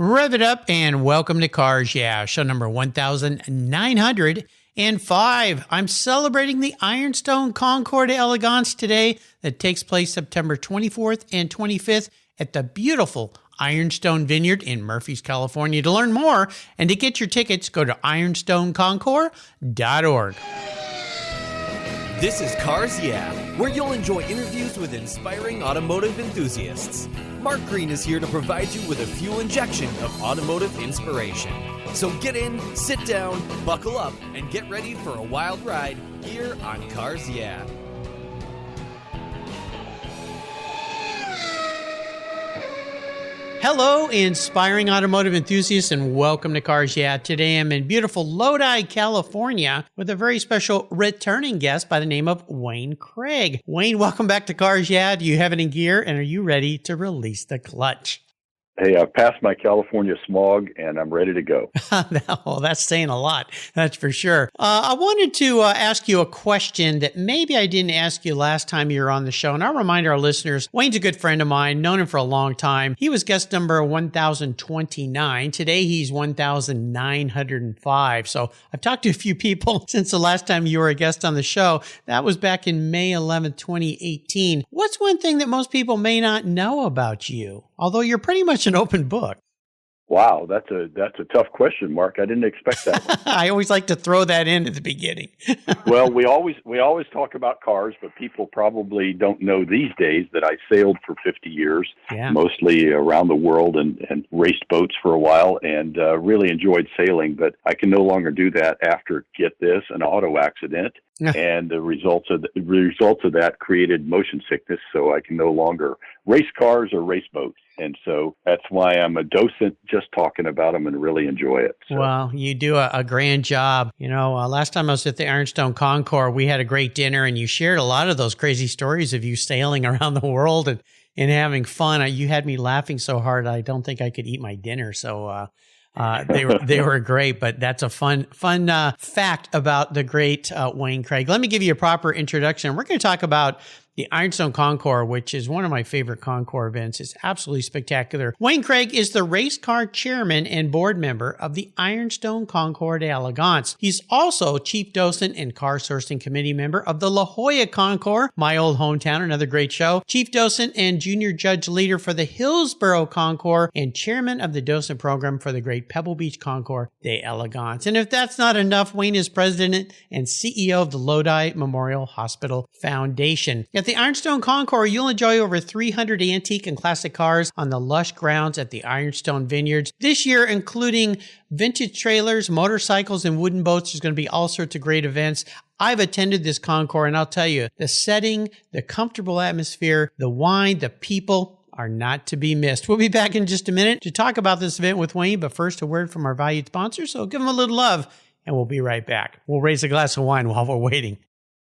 Rev it up and welcome to Cars Yeah, show number 1905. I'm celebrating the Ironstone Concours d'Elegance today that takes place September 24th and 25th at the beautiful Ironstone Vineyard in Murphys, California. To learn more and to get your tickets, go to ironstoneconcours.org. This is Cars Yeah, where you'll enjoy interviews with inspiring automotive enthusiasts. Mark Green is here to provide you with a fuel injection of automotive inspiration. So get in, sit down, buckle up, and get ready for a wild ride here on Cars Yeah. Hello, inspiring automotive enthusiasts, and welcome to Cars Yeah. Today I'm in beautiful Lodi, California, with a very special returning guest by the name of Wayne Craig. Wayne, welcome back to Cars Yeah. Do you have it in gear, and are you ready to release the clutch? Hey, I've passed my California smog, and I'm ready to go. Well, that's saying a lot, that's for sure. I wanted to ask you a question that maybe I didn't ask you last time you were on the show, and I'll remind our listeners, Wayne's a good friend of mine, known him for a long time. He was guest number 1029. Today, he's 1905. So I've talked to a few people since the last time you were a guest on the show. That was back in May 11th, 2018. What's one thing that most people may not know about you? Although you're pretty much an open book. Wow, that's a tough question, Mark. I didn't expect that one. I always like to throw that in at the beginning. Well, we always talk about cars, but people probably don't know these days that I sailed for 50 years, mostly around the world, and raced boats for a while, and really enjoyed sailing. But I can no longer do that after, get this, an auto accident. And the results of that created motion sickness, so I can no longer race cars or race boats. And so that's why I'm a docent, just talking about them and really enjoy it. So. Well, you do a grand job. You know, last time I was at the Ironstone Concours, we had a great dinner, and you shared a lot of those crazy stories of you sailing around the world and having fun. You had me laughing so hard, I don't think I could eat my dinner. So, they were great, but that's a fun fact about the great Wayne Craig. Let me give you a proper introduction. We're going to talk about the Ironstone Concours, which is one of my favorite Concours events. It's absolutely spectacular. Wayne Craig is the race car chairman and board member of the Ironstone Concours d'Elegance. He's also chief docent and car sourcing committee member of the La Jolla Concours, my old hometown, another great show, chief docent and junior judge leader for the Hillsborough Concours, and chairman of the docent program for the great Pebble Beach Concours d'Elegance. And if that's not enough, Wayne is president and CEO of the Lodi Memorial Hospital Foundation. At the Ironstone Concours, you'll enjoy over 300 antique and classic cars on the lush grounds at the Ironstone Vineyards. This year, including vintage trailers, motorcycles, and wooden boats, there's going to be all sorts of great events. I've attended this Concours, and I'll tell you, the setting, the comfortable atmosphere, the wine, the people are not to be missed. We'll be back in just a minute to talk about this event with Wayne, but first, a word from our valued sponsor, so give them a little love, and we'll be right back. We'll raise a glass of wine while we're waiting.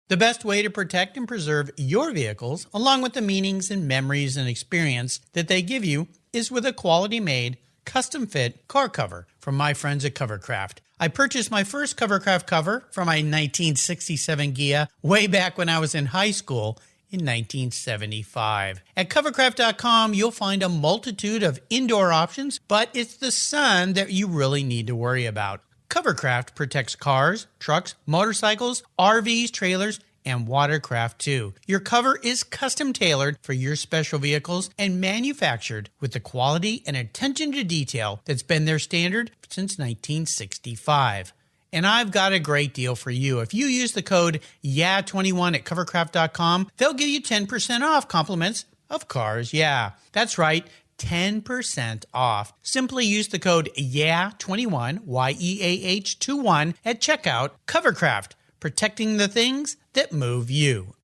The best way to protect and preserve your vehicles, along with the meanings and memories and experience that they give you, is with a quality-made, custom-fit car cover from my friends at Covercraft. I purchased my first Covercraft cover for my 1967 Ghia way back when I was in high school in 1975. At Covercraft.com, you'll find a multitude of indoor options, but it's the sun that you really need to worry about. Covercraft protects cars, trucks, motorcycles, RVs, trailers, and watercraft too. Your cover is custom tailored for your special vehicles and manufactured with the quality and attention to detail that's been their standard since 1965. And I've got a great deal for you. If you use the code YEAH21 at Covercraft.com, they'll give you 10% off compliments of Cars Yeah. That's right. 10% off. Simply use the code YEAH21, YEAH21 at checkout. Covercraft, protecting the things that move you.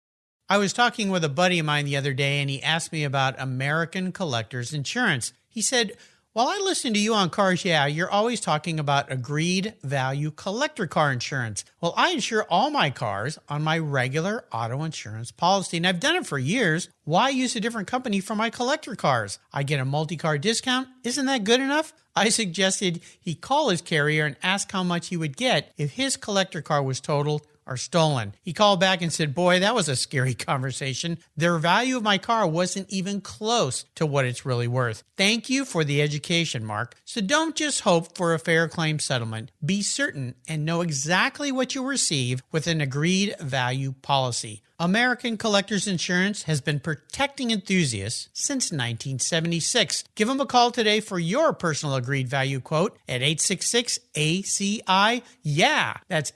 I was talking with a buddy of mine the other day, and he asked me about American Collectors Insurance. He said, while I listen to you on Cars Yeah, you're always talking about agreed value collector car insurance. Well, I insure all my cars on my regular auto insurance policy, and I've done it for years. Why use a different company for my collector cars? I get a multi-car discount. Isn't that good enough? I suggested he call his carrier and ask how much he would get if his collector car was totaled or stolen. He called back and said, boy, that was a scary conversation. The value of my car wasn't even close to what it's really worth. Thank you for the education, Mark. So don't just hope for a fair claim settlement. Be certain and know exactly what you'll receive with an agreed value policy. American Collectors Insurance has been protecting enthusiasts since 1976. Give them a call today for your personal agreed value quote at 866-ACI-YEAH. That's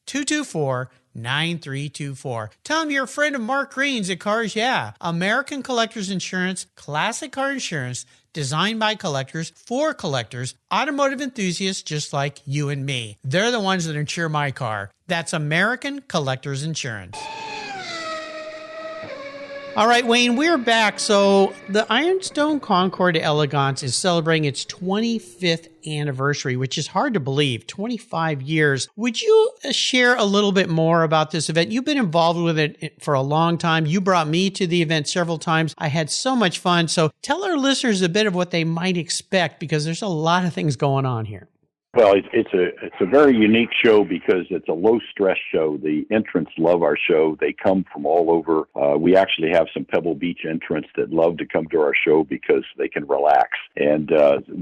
866-224-9324. Tell them you're a friend of Mark Green's at Cars Yeah. American Collectors Insurance, classic car insurance, designed by collectors for collectors, automotive enthusiasts just like you and me. They're the ones that insure my car. That's American Collectors Insurance. All right, Wayne, we're back. So the Ironstone Concours d'Elegance is celebrating its 25th anniversary, which is hard to believe, 25 years. Would you share a little bit more about this event? You've been involved with it for a long time. You brought me to the event several times. I had so much fun. So tell our listeners a bit of what they might expect, because there's a lot of things going on here. Well, it's a very unique show because it's a low-stress show. The entrants love our show. They come from all over. We actually have some Pebble Beach entrants that love to come to our show because they can relax. And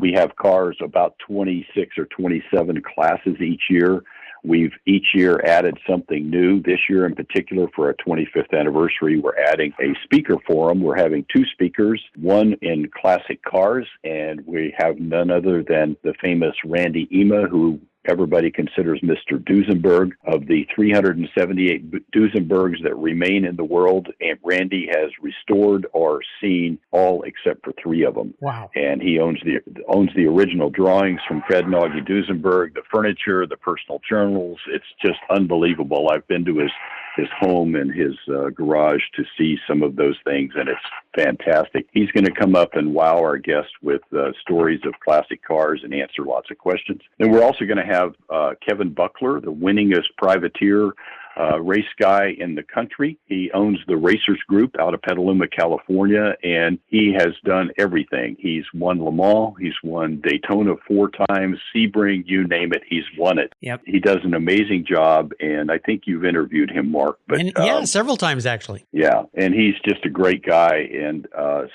we have cars, about 26 or 27 classes each year. We've each year added something new. This year in particular, for our 25th anniversary, we're adding a speaker forum. We're having two speakers, one in classic cars, and we have none other than the famous Randy Ema, who everybody considers Mr. Duesenberg. Of the 378 Duesenbergs that remain in the world, and Randy has restored or seen all except for 3 of them. Wow. And he owns the original drawings from Fred and Augie Duesenberg, the furniture, the personal journals. It's just unbelievable. I've been to his home and his garage to see some of those things, and it's fantastic. He's going to come up and wow our guests with stories of classic cars and answer lots of questions. And we're also going to have Kevin Buckler, the winningest privateer race guy in the country. He owns the Racers Group out of Petaluma, California, and he has done everything. He's won Le Mans, he's won Daytona 4 times, Sebring, you name it, he's won it. Yep. He does an amazing job, and I think you've interviewed him, Mark. But yeah, several times actually. Yeah, and he's just a great guy, and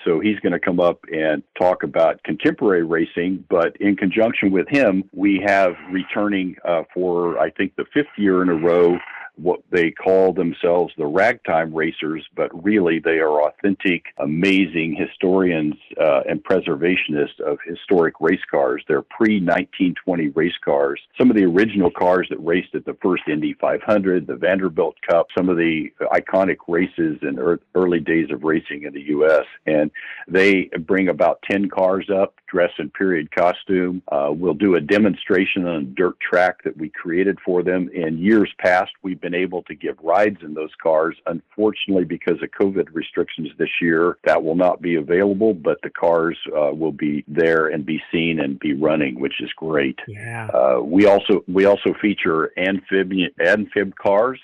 so he's going to come up and talk about contemporary racing, but in conjunction with him, we have returning for, I think, the 5th year in a row, what they call themselves the ragtime racers, but really they are authentic, amazing historians and preservationists of historic race cars. They're pre-1920 race cars. Some of the original cars that raced at the first Indy 500, the Vanderbilt Cup, some of the iconic races in early days of racing in the U.S. And they bring about 10 cars up, dressed in period costume. We'll do a demonstration on a dirt track that we created for them. In years past, we've been able to give rides in those cars. Unfortunately, because of COVID restrictions this year, that will not be available, but the cars will be there and be seen and be running, which is great. Yeah. We also feature amphib cars.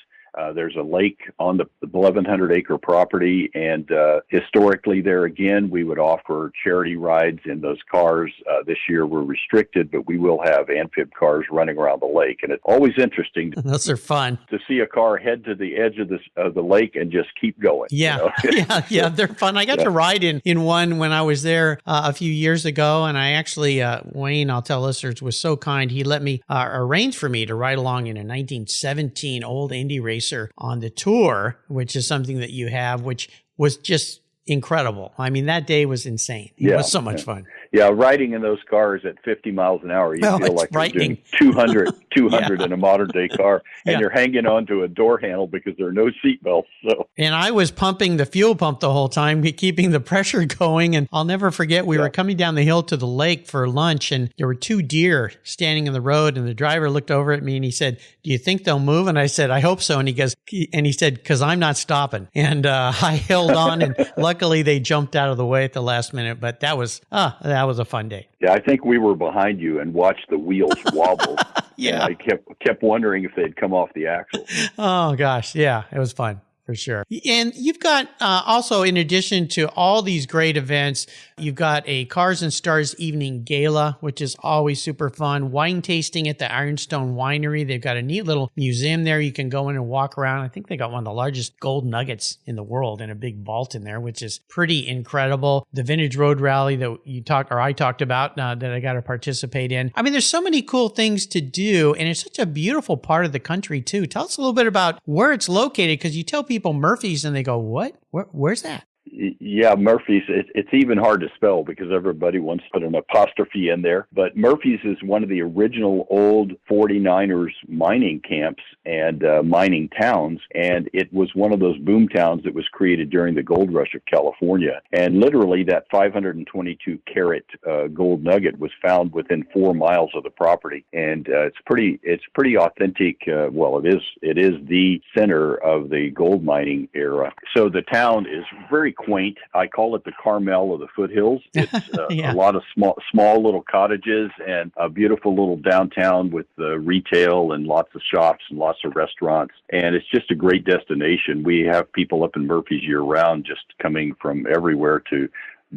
There's a lake on the 1,100-acre property, and historically there again, we would offer charity rides in those cars. This year we're restricted, but we will have amphib cars running around the lake, and it's always interesting. Those are fun. To see a car head to the edge of the lake and just keep going. Yeah, you know? yeah, they're fun. I got to ride in one when I was there a few years ago, and I actually, Wayne, I'll tell listeners, was so kind. He let me arrange for me to ride along in a 1917 old Indy racer on the tour, which is something that you have, which was just incredible. I mean, that day was insane. It was so much fun. Yeah, riding in those cars at 50 miles an hour, you feel like you're doing 200 in a modern-day car, and you're hanging onto a door handle because there are no seat belts. So. And I was pumping the fuel pump the whole time, keeping the pressure going, and I'll never forget, we were coming down the hill to the lake for lunch, and there were 2 deer standing in the road, and the driver looked over at me, and he said, "Do you think they'll move?" And I said, "I hope so." And he said, "Because I'm not stopping." And I held on, and luckily they jumped out of the way at the last minute, but that was a fun day. Yeah, I think we were behind you and watched the wheels wobble. Yeah. And I kept wondering if they'd come off the axle. Oh, gosh. Yeah, it was fun. For sure. And you've got also, in addition to all these great events, you've got a Cars and Stars Evening Gala, which is always super fun. Wine tasting at the Ironstone Winery. They've got a neat little museum there. You can go in and walk around. I think they got one of the largest gold nuggets in the world in a big vault in there, which is pretty incredible. The Vintage Road Rally that I talked about that I got to participate in. I mean, there's so many cool things to do, and it's such a beautiful part of the country too. Tell us a little bit about where it's located, because you tell people Murphy's and they go, what? Where's that? Yeah, Murphy's, it's even hard to spell because everybody wants to put an apostrophe in there. But Murphy's is one of the original old 49ers mining camps and mining towns. And it was one of those boom towns that was created during the gold rush of California. And literally that 522 carat gold nugget was found within 4 miles of the property. And it's pretty authentic. It is the center of the gold mining era. So the town is very quaint. I call it the Carmel of the foothills. It's a lot of small little cottages and a beautiful little downtown with retail and lots of shops and lots of restaurants. And it's just a great destination. We have people up in Murphy's year round just coming from everywhere to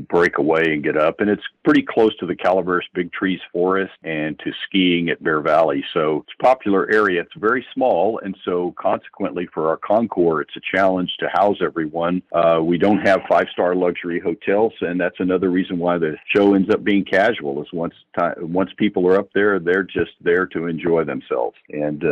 break away and get up. And it's pretty close to the Calaveras Big Trees Forest and to skiing at Bear Valley. So it's a popular area. It's very small. And so consequently for our concours, it's a challenge to house everyone. We don't have 5-star luxury hotels. And that's another reason why the show ends up being casual is once people are up there, they're just there to enjoy themselves. And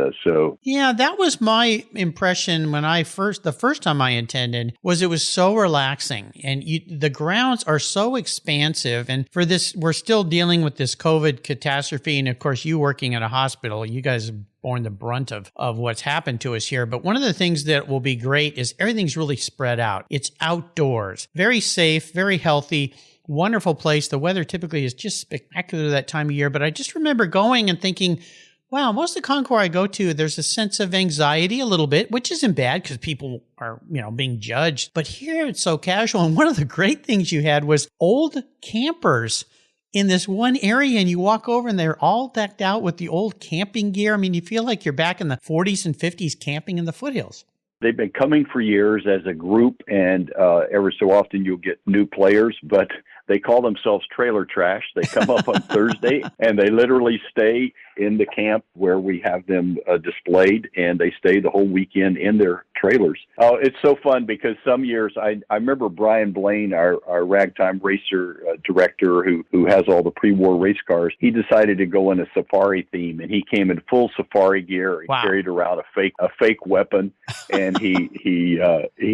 yeah, that was my impression when the first time I attended, was it was so relaxing, and the grounds are so expansive. And for this, we're still dealing with this COVID catastrophe. And of course, you working at a hospital, you guys have borne the brunt of what's happened to us here. But one of the things that will be great is everything's really spread out. It's outdoors, very safe, very healthy. Wonderful place. The weather typically is just spectacular that time of year. But I just remember going and thinking, wow, most of the concours I go to, there's a sense of anxiety a little bit, which isn't bad because people are, being judged. But here it's so casual. And one of the great things you had was old campers in this one area, and you walk over and they're all decked out with the old camping gear. I mean, you feel like you're back in the 40s and 50s camping in the foothills. They've been coming for years as a group, and every so often you'll get new players, but they call themselves Trailer Trash. They come up on Thursday, and they literally stay in the camp where we have them displayed, and they stay the whole weekend in their trailers. Oh, it's so fun because some years, I remember Brian Blaine, our ragtime racer director who has all the pre-war race cars, he decided to go in a safari theme, and he came in full safari gear. He carried around a fake weapon, and he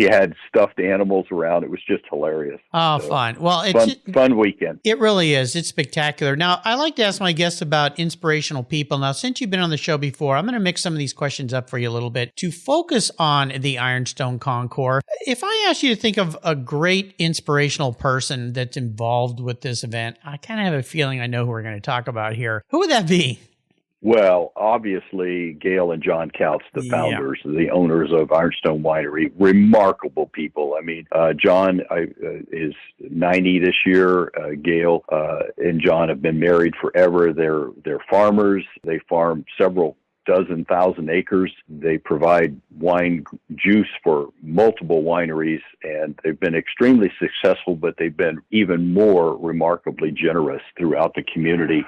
had stuffed animals around. It was just hilarious. Oh, so, fun. Well, it's fun weekend. It really is. It's spectacular. Now, I like to ask my guests about inspirational people. Now, since you've been on the show before, I'm going to mix some of these questions up for you a little bit to focus on the Ironstone Concours. If I ask you to think of a great inspirational person that's involved with this event, I kind of have a feeling I know who we're going to talk about here. Who would that be? Well, obviously, Gail and John Couts, the founders, the owners of Ironstone Winery, remarkable people. I mean, John is 90 this year. Gail and John have been married forever. They're farmers. They farm several thousand acres. They provide wine juice for multiple wineries, and they've been extremely successful, but they've been even more remarkably generous throughout the community.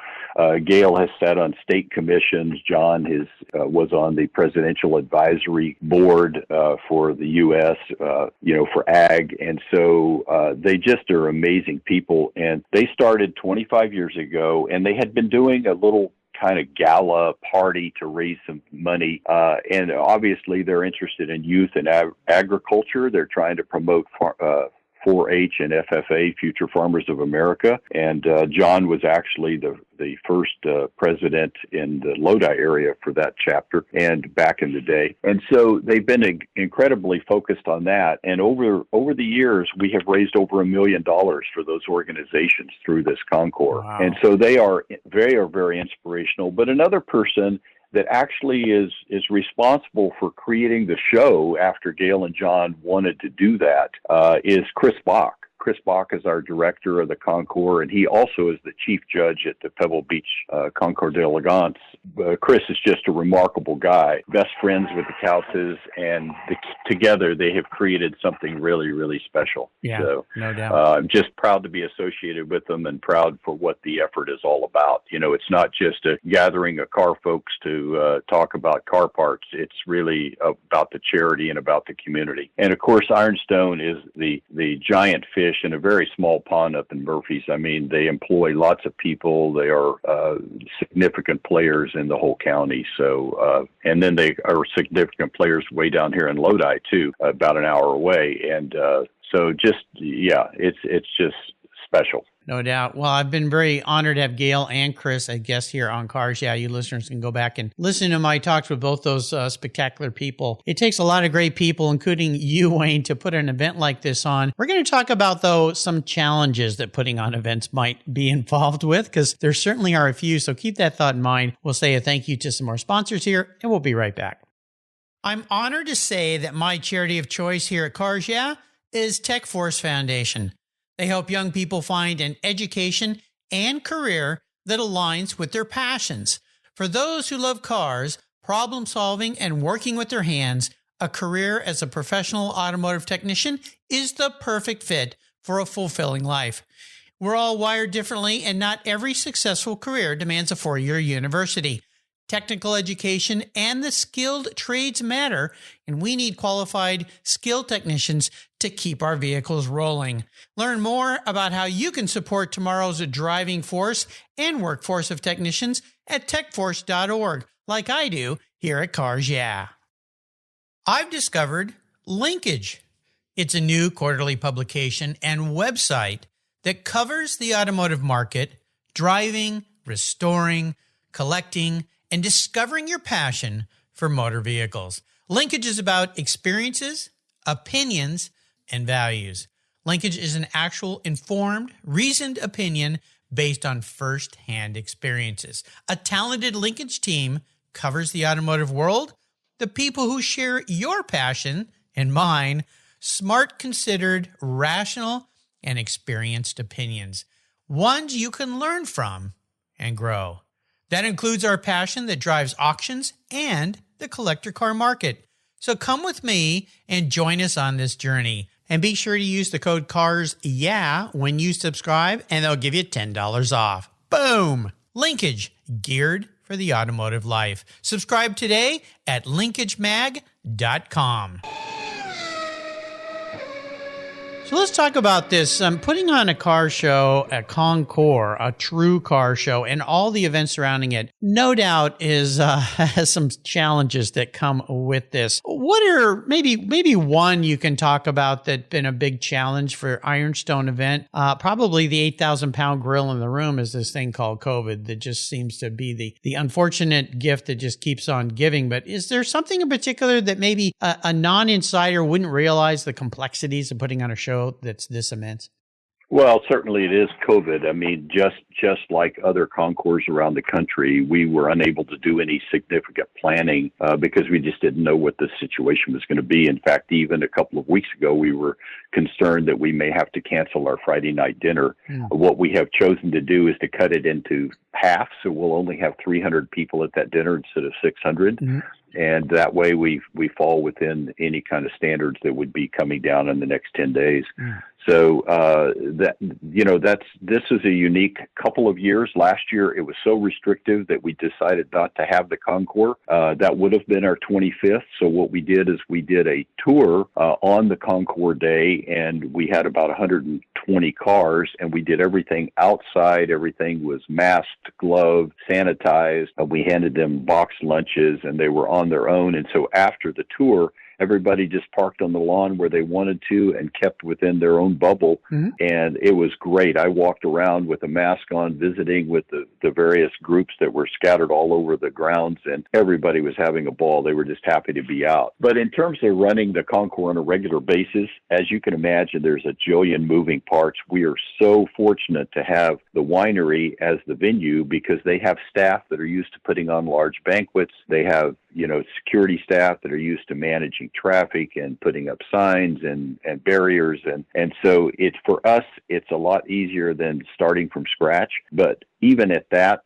Gail has sat on state commissions. John was on the presidential advisory board for the U.S., for ag. And so they just are amazing people. And they started 25 years ago, and they had been doing a little kind of gala party to raise some money. And obviously they're interested in youth and agriculture. They're trying to promote 4-H and FFA, Future Farmers of America. And John was actually the first president in the Lodi area for that chapter and back in the day. And so they've been incredibly focused on that. And over the years, we have raised over $1 million for those organizations through this concours. Wow. And so they are very inspirational. But another person that actually is responsible for creating the show after Gail and John wanted to do that is Chris Bach. Chris Bach is our director of the Concours, and he also is the chief judge at the Pebble Beach Concours d'Elegance. Chris is just a remarkable guy, best friends with the Couses, and together they have created something really, really special. Yeah, so, no doubt. I'm just proud to be associated with them and proud for what the effort is all about. It's not just a gathering of car folks to talk about car parts. It's really about the charity and about the community. And of course, Ironstone is the giant fish in a very small pond up in Murphy's. I mean, they employ lots of people. They are significant players in the whole county. So, and then they are significant players way down here in Lodi too, about an hour away. And so just, it's just special. No doubt. Well, I've been very honored to have Gail and Chris as guests here on Cars Yeah. You listeners can go back and listen to my talks with both those spectacular people. It takes a lot of great people, including you, Wayne, to put an event like this on. We're going to talk about, though, some challenges that putting on events might be involved with, because there certainly are a few. So keep that thought in mind. We'll say a thank you to some more sponsors here, and we'll be right back. I'm honored to say that my charity of choice here at Cars Yeah is Tech Force Foundation. They help young people find an education and career that aligns with their passions. For those who love cars, problem solving, and working with their hands, a career as a professional automotive technician is the perfect fit for a fulfilling life. We're all wired differently, and not every successful career demands a 4-year university. Technical education and the skilled trades matter, and we need qualified, skilled technicians to keep our vehicles rolling. Learn more about how you can support tomorrow's driving force and workforce of technicians at techforce.org, like I do here at Cars Yeah. I've discovered Linkage. It's a new quarterly publication and website that covers the automotive market, driving, restoring, collecting, and discovering your passion for motor vehicles. Linkage is about experiences, opinions, and values. Linkage is an actual informed, reasoned opinion based on first-hand experiences. A talented Linkage team covers the automotive world, the people who share your passion and mine, smart, considered, rational, and experienced opinions, ones you can learn from and grow. That includes our passion that drives auctions and the collector car market. So come with me and join us on this journey. And be sure to use the code CARSYEAH when you subscribe, and they'll give you $10 off. Boom! Linkage, geared for the automotive life. Subscribe today at linkagemag.com. So let's talk about this. Putting on a car show, a Concours, a true car show, and all the events surrounding it, no doubt has some challenges that come with this. What are maybe one you can talk about that's been a big challenge for Ironstone event? Probably the 8,000-pound gorilla in the room is this thing called COVID that just seems to be the unfortunate gift that just keeps on giving. But is there something in particular that maybe a non-insider wouldn't realize the complexities of putting on a show that's this immense? Well, certainly it is COVID. I mean, just like other concours around the country, we were unable to do any significant planning because we just didn't know what the situation was going to be. In fact, even a couple of weeks ago, we were concerned that we may have to cancel our Friday night dinner. What we have chosen to do is to cut it into half, so we'll only have 300 people at that dinner instead of 600. And that way we fall within any kind of standards that would be coming down in the next 10 days. So this is a unique couple of years. Last year it was so restrictive that we decided not to have the Concours. That would have been our 25th. So what we did is we did a tour on the Concours day, and we had about 120 cars, and we did everything outside. Everything was masked, gloved, sanitized. We handed them boxed lunches, and they were on their own. And so after the tour, everybody just parked on the lawn where they wanted to and kept within their own bubble. And it was great. I walked around with a mask on, visiting with the various groups that were scattered all over the grounds, and everybody was having a ball. They were just happy to be out. But in terms of running the Concours on a regular basis, as you can imagine, there's a jillion moving parts. We are so fortunate to have the winery as the venue because they have staff that are used to putting on large banquets. They have, security staff that are used to managing directing traffic and putting up signs and barriers. And so for us, it's a lot easier than starting from scratch. But even at that,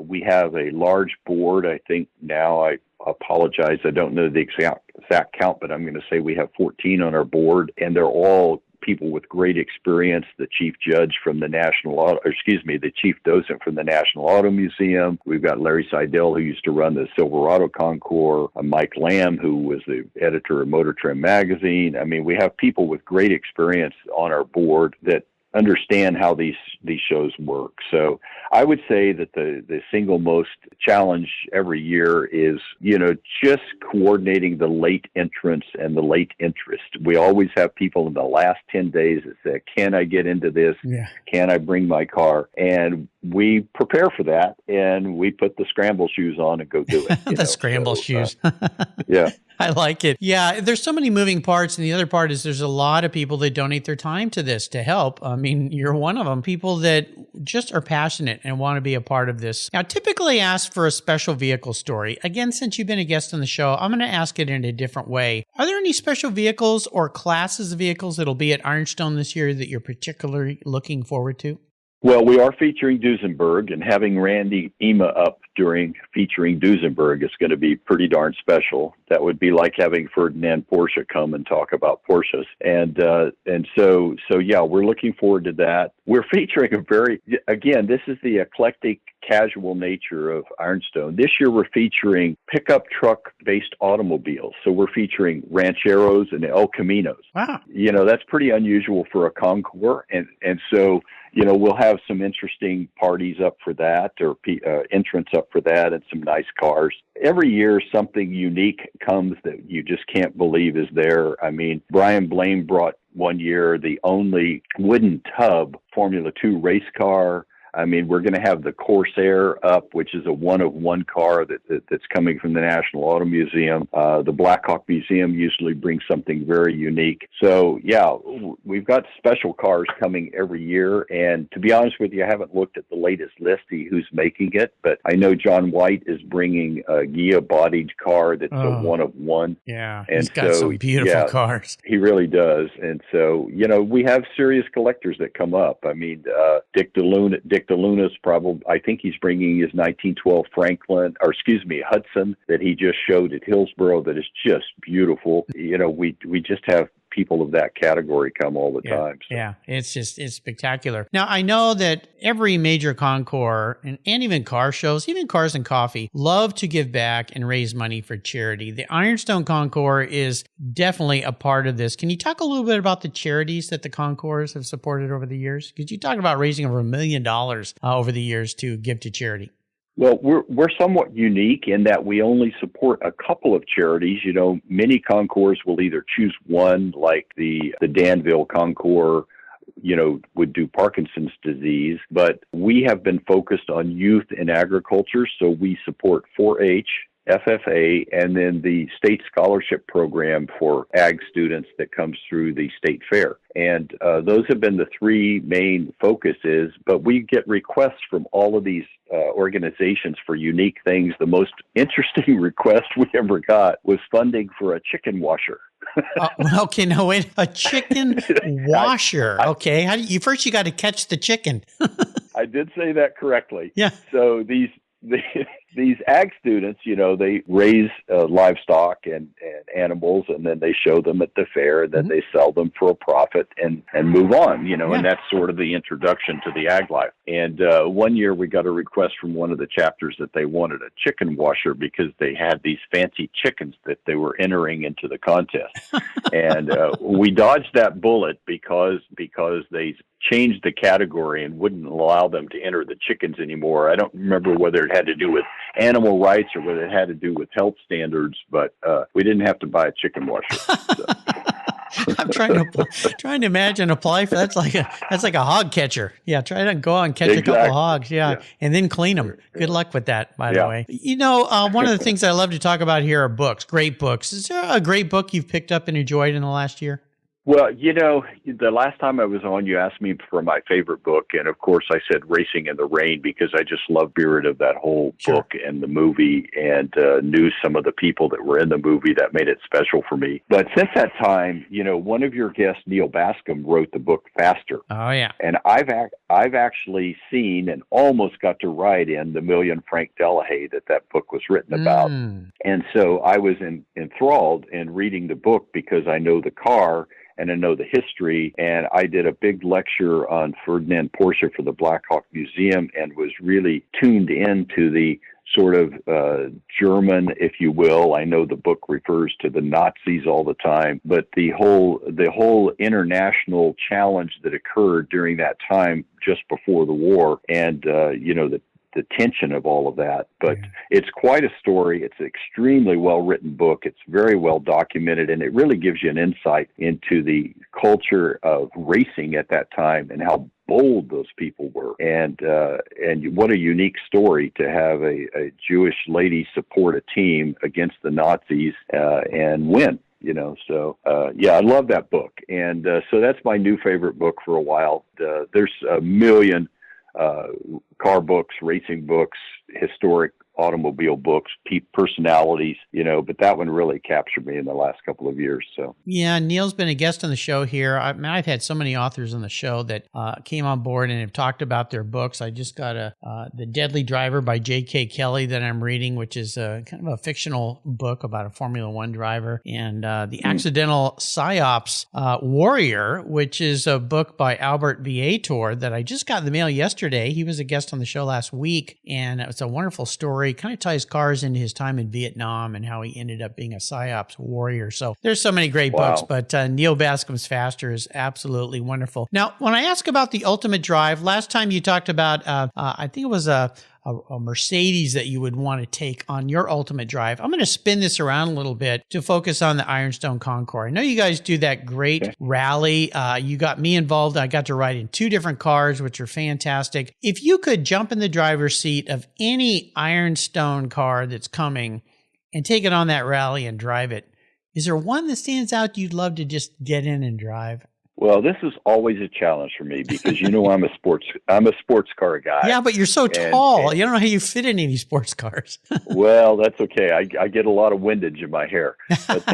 we have a large board. I think now, I apologize, I don't know the exact count, but I'm going to say we have 14 on our board, and they're all people with great experience. The chief judge from the the chief docent from the National Auto Museum. We've got Larry Seidel, who used to run the Silverado Concours, Mike Lamb, who was the editor of Motor Trend magazine. I mean, we have people with great experience on our board that understand how these shows work. So I would say that the single most challenge every year is, just coordinating the late entrance and the late interest. We always have people in the last 10 days that say, can I get into this? Yeah. Can I bring my car? And we prepare for that, and we put the scramble shoes on and go do it. The scramble shoes. Yeah. I like it. Yeah, there's so many moving parts. And the other part is there's a lot of people that donate their time to this to help. I mean, you're one of them. People that just are passionate and want to be a part of this. Now, typically ask for a special vehicle story. Again, since you've been a guest on the show, I'm going to ask it in a different way. Are there any special vehicles or classes of vehicles that'll be at Ironstone this year that you're particularly looking forward to? Well, we are featuring Duesenberg, and having Randy Ema up during featuring Duesenberg is going to be pretty darn special. That would be like having Ferdinand Porsche come and talk about Porsches. And so yeah, we're looking forward to that. We're featuring again, this is the eclectic, casual nature of Ironstone. This year we're featuring pickup truck-based automobiles. So we're featuring Rancheros and El Caminos. Wow. That's pretty unusual for a Concours. And so, we'll have some interesting parties up for that, or entrants up for that, and some nice cars. Every year, something unique comes that you just can't believe is there. I mean, Brian Blaine brought one year the only wooden tub Formula 2 race car. I mean, we're going to have the Corsair up, which is a one-of-one car that's coming from the National Auto Museum. The Blackhawk Museum usually brings something very unique. So, yeah, we've got special cars coming every year. And to be honest with you, I haven't looked at the latest list, who's making it. But I know John White is bringing a Ghia-bodied car that's a one-of-one. Yeah, and he's got some beautiful cars. He really does. And so, we have serious collectors that come up. I mean, Dick DeLuna's I think he's bringing his 1912 Hudson that he just showed at Hillsborough that is just beautiful. We just have people of that category come all the time. So. Yeah, it's spectacular. Now, I know that every major concours and even car shows, even Cars and Coffee, love to give back and raise money for charity. The Ironstone Concours is definitely a part of this. Can you talk a little bit about the charities that the concours have supported over the years? Because you talk about raising over $1 million over the years to give to charity. Well, we're somewhat unique in that we only support a couple of charities. Many concours will either choose one, like the Danville Concours, would do Parkinson's disease. But we have been focused on youth and agriculture, so we support 4-H, FFA, and then the state scholarship program for ag students that comes through the state fair. And those have been the three main focuses, but we get requests from all of these organizations for unique things. The most interesting request we ever got was funding for a chicken washer. Okay, no, wait, a chicken washer. Okay, how do you got to catch the chicken. I did say that correctly. Yeah. So these ag students, they raise livestock and animals, and then they show them at the fair, and then they sell them for a profit and move on, and that's sort of the introduction to the ag life. And one year we got a request from one of the chapters that they wanted a chicken washer because they had these fancy chickens that they were entering into the contest. And we dodged that bullet because they changed the category and wouldn't allow them to enter the chickens anymore. I don't remember whether it had to do with animal rights or whether it had to do with health standards, but we didn't have to buy a chicken washer. So. I'm trying to imagine apply for that's like a hog catcher. Yeah, try to go out and catch a couple of hogs. Yeah, and then clean them. Good luck with that, by the way. One of the things I love to talk about here are books. Great books. Is there a great book you've picked up and enjoyed in the last year? Well, the last time I was on, you asked me for my favorite book. And of course, I said Racing in the Rain because I just love the spirit of that whole book and the movie, and knew some of the people that were in the movie that made it special for me. But since that time, one of your guests, Neil Bascom, wrote the book Faster. Oh, yeah. And I've actually seen and almost got to ride in the Million Frank Delahaye that book was written about. And so I was enthralled in reading the book because I know the car and I know the history. And I did a big lecture on Ferdinand Porsche for the Black Hawk Museum and was really tuned into the sort of German, if you will. I know the book refers to the Nazis all the time, but the whole international challenge that occurred during that time just before the war, and the tension of all of that. But it's quite a story. It's an extremely well-written book. It's very well documented, and it really gives you an insight into the culture of racing at that time and how bold those people were. And what a unique story to have a Jewish lady support a team against the Nazis and win. I love that book. And so that's my new favorite book for a while. There's a million car books, racing books, historic automobile books, personalities, but that one really captured me in the last couple of years. So yeah, Neil's been a guest on the show here. I've had so many authors on the show that came on board and have talked about their books. I just got The Deadly Driver by J.K. Kelly that I'm reading, which is kind of a fictional book about a Formula One driver, and The Accidental Psyops Warrior, which is a book by Albert Viator that I just got in the mail yesterday. He was a guest on the show last week, and it's a wonderful story. Kind of ties cars into his time in Vietnam and how he ended up being a PSYOPs warrior. So there's so many great books, but Neil Bascom's Faster is absolutely wonderful. Now, when I ask about the ultimate drive, last time you talked about, I think it was a Mercedes that you would want to take on your ultimate drive. I'm going to spin this around a little bit to focus on the Ironstone Concours. I know you guys do that great rally. You got me involved. I got to ride in 2 different cars, which are fantastic. If you could jump in the driver's seat of any Ironstone car that's coming and take it on that rally and drive it, is there one that stands out you'd love to just get in and drive? Well, this is always a challenge for me because I'm a sports car guy. Yeah, but you're so tall. You don't know how you fit in any sports cars. Well, that's okay. I get a lot of windage in my hair. But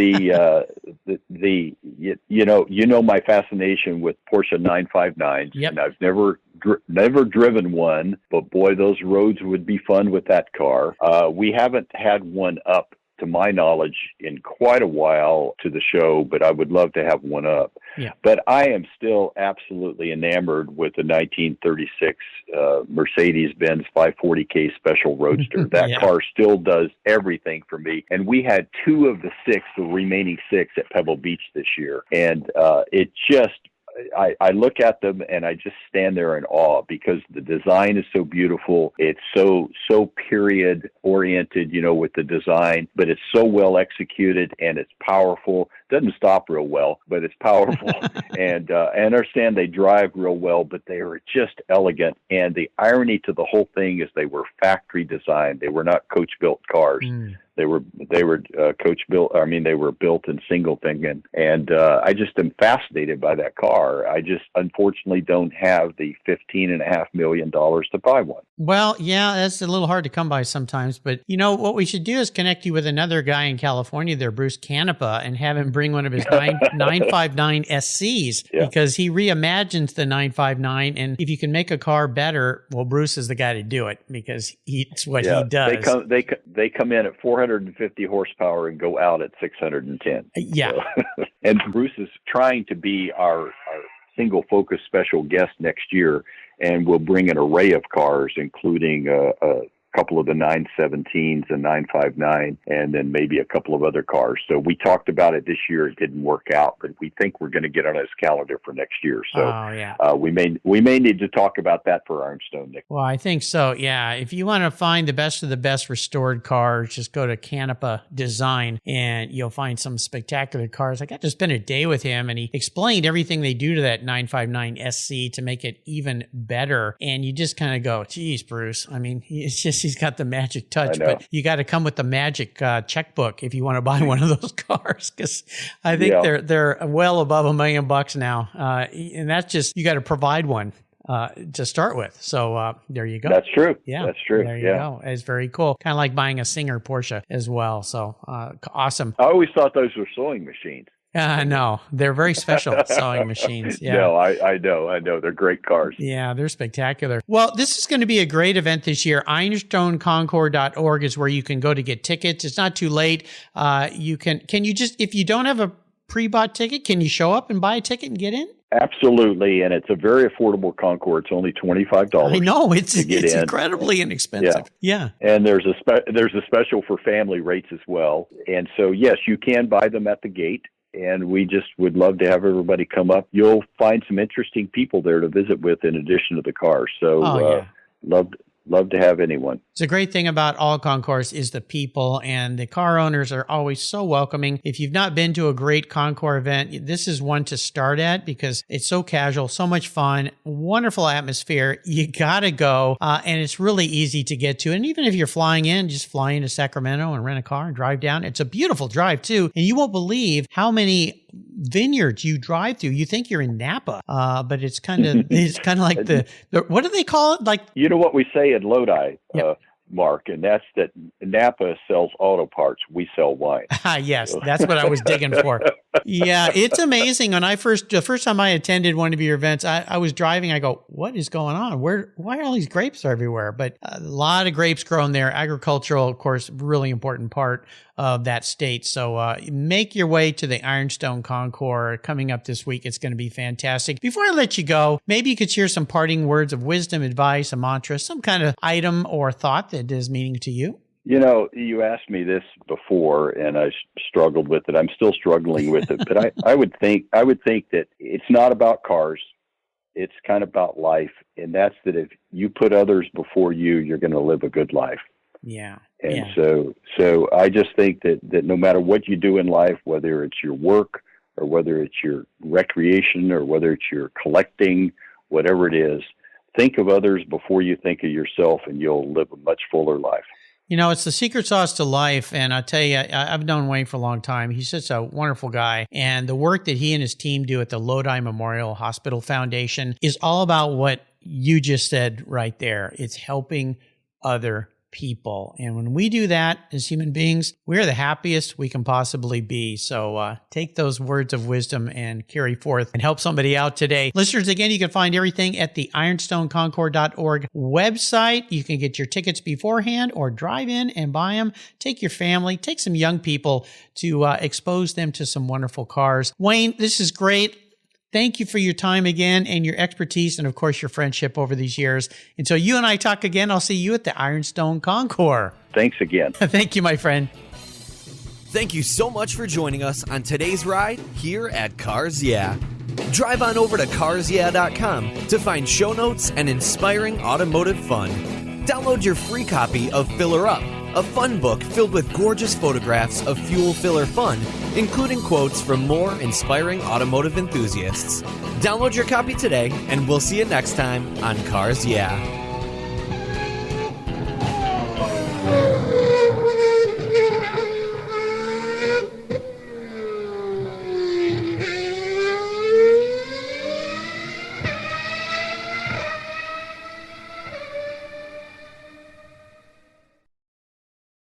my fascination with Porsche 959s. Yep. And I've never driven one, but boy, those roads would be fun with that car. We haven't had one up, to my knowledge, in quite a while to the show, but I would love to have one up. Yeah. But I am still absolutely enamored with the 1936 Mercedes-Benz 540K Special Roadster. That car still does everything for me. And we had 2 of the remaining 6 at Pebble Beach this year. And it just... I look at them and I just stand there in awe because the design is so beautiful. It's so period oriented, with the design, but it's so well executed and it's powerful. Doesn't stop real well, but it's powerful. And I understand they drive real well, but they are just elegant. And the irony to the whole thing is they were factory designed. They were not coach built cars. They were coach built. I mean, they were built in Singleton, and I just am fascinated by that car. I just unfortunately don't have the $15.5 million to buy one. Well, yeah, that's a little hard to come by sometimes. But what we should do is connect you with another guy in California, there, Bruce Canepa, and have him bring one of his 959 SCs because he reimagines the 959. And if you can make a car better, well, Bruce is the guy to do it because it's what he does. They come in at 450 horsepower and go out at 610. Yeah. So, and Bruce is trying to be our single focus special guest next year, and we'll bring an array of cars, including a couple of the 917s and 959, and then maybe a couple of other cars. So we talked about it this year. It didn't work out, but we think we're going to get on his calendar for next year. So we may need to talk about that for Ironstone, Nick. Well, I think so. Yeah. If you want to find the best of the best restored cars, just go to Canepa Design and you'll find some spectacular cars. I got to spend a day with him and he explained everything they do to that 959 SC to make it even better. And you just kind of go, geez, Bruce. I mean, it's just She's got the magic touch, I know. but you got to come with the magic checkbook if you want to buy one of those cars, because I think they're well above $1 million now, and that's just you got to provide one to start with. So there you go. That's true. Yeah, that's true. There you go. It's very cool. Kind of like buying a Singer Porsche as well. So awesome. I always thought those were sewing machines. No, they're very special sewing machines. Yeah. No, I know. They're great cars. Yeah, they're spectacular. Well, this is going to be a great event this year. IronstoneConcours.org is where you can go to get tickets. It's not too late. You can you just, if you don't have a pre-bought ticket, can you show up and buy a ticket and get in? Absolutely, and it's a very affordable concours. It's only $25. I know it's incredibly inexpensive. Yeah, and there's a special for family rates as well. And so yes, you can buy them at the gate. And we just would love to have everybody come up. You'll find some interesting people there to visit with in addition to the cars. So love to have anyone. It's a great thing about all concours is the people, and the car owners are always so welcoming. If you've not been to a great concours event, this is one to start at because it's so casual, so much fun, wonderful atmosphere. You got to go, and it's really easy to get to. And even if you're flying in, just fly into Sacramento and rent a car and drive down. It's a beautiful drive too, and you won't believe how many vineyards you drive through. You think you're in Napa, but it's kind of like the what do they call it? Like, you know what we say in Lodi, Mark, and that's that Napa sells auto parts. We sell wine. Yes, that's what I was digging for. Yeah, it's amazing. When the first time I attended one of your events, I was driving. I go, what is going on? Why are all these grapes everywhere? But a lot of grapes grown there. Agricultural, of course, really important part of that state. So make your way to the Ironstone Concours coming up this week. It's going to be fantastic. Before I let you go, maybe you could share some parting words of wisdom, advice, a mantra, some kind of item or thought that is meaning to you. You know, you asked me this before, and I struggled with it. I'm still struggling with it, but I would think that it's not about cars. It's kind of about life, and that's that if you put others before you, you're going to live a good life. Yeah. And so I just think that no matter what you do in life, whether it's your work or whether it's your recreation or whether it's your collecting, whatever it is, think of others before you think of yourself, and you'll live a much fuller life. You know, it's the secret sauce to life. And I'll tell you, I've known Wayne for a long time. He's such a wonderful guy. And the work that he and his team do at the Lodi Memorial Hospital Foundation is all about what you just said right there. It's helping other people. And when we do that as human beings, we're the happiest we can possibly be. So take those words of wisdom and carry forth and help somebody out today. Listeners, again, you can find everything at the IronstoneConcours.org website. You can get your tickets beforehand or drive in and buy them. Take your family, take some young people to expose them to some wonderful cars. Wayne, this is great. Thank you for your time again and your expertise and, of course, your friendship over these years. Until you and I talk again, I'll see you at the Ironstone Concours. Thanks again. Thank you, my friend. Thank you so much for joining us on today's ride here at Cars Yeah. Drive on over to carsyeah.com to find show notes and inspiring automotive fun. Download your free copy of Filler Up, a fun book filled with gorgeous photographs of fuel filler fun, including quotes from more inspiring automotive enthusiasts. Download your copy today, and we'll see you next time on Cars Yeah.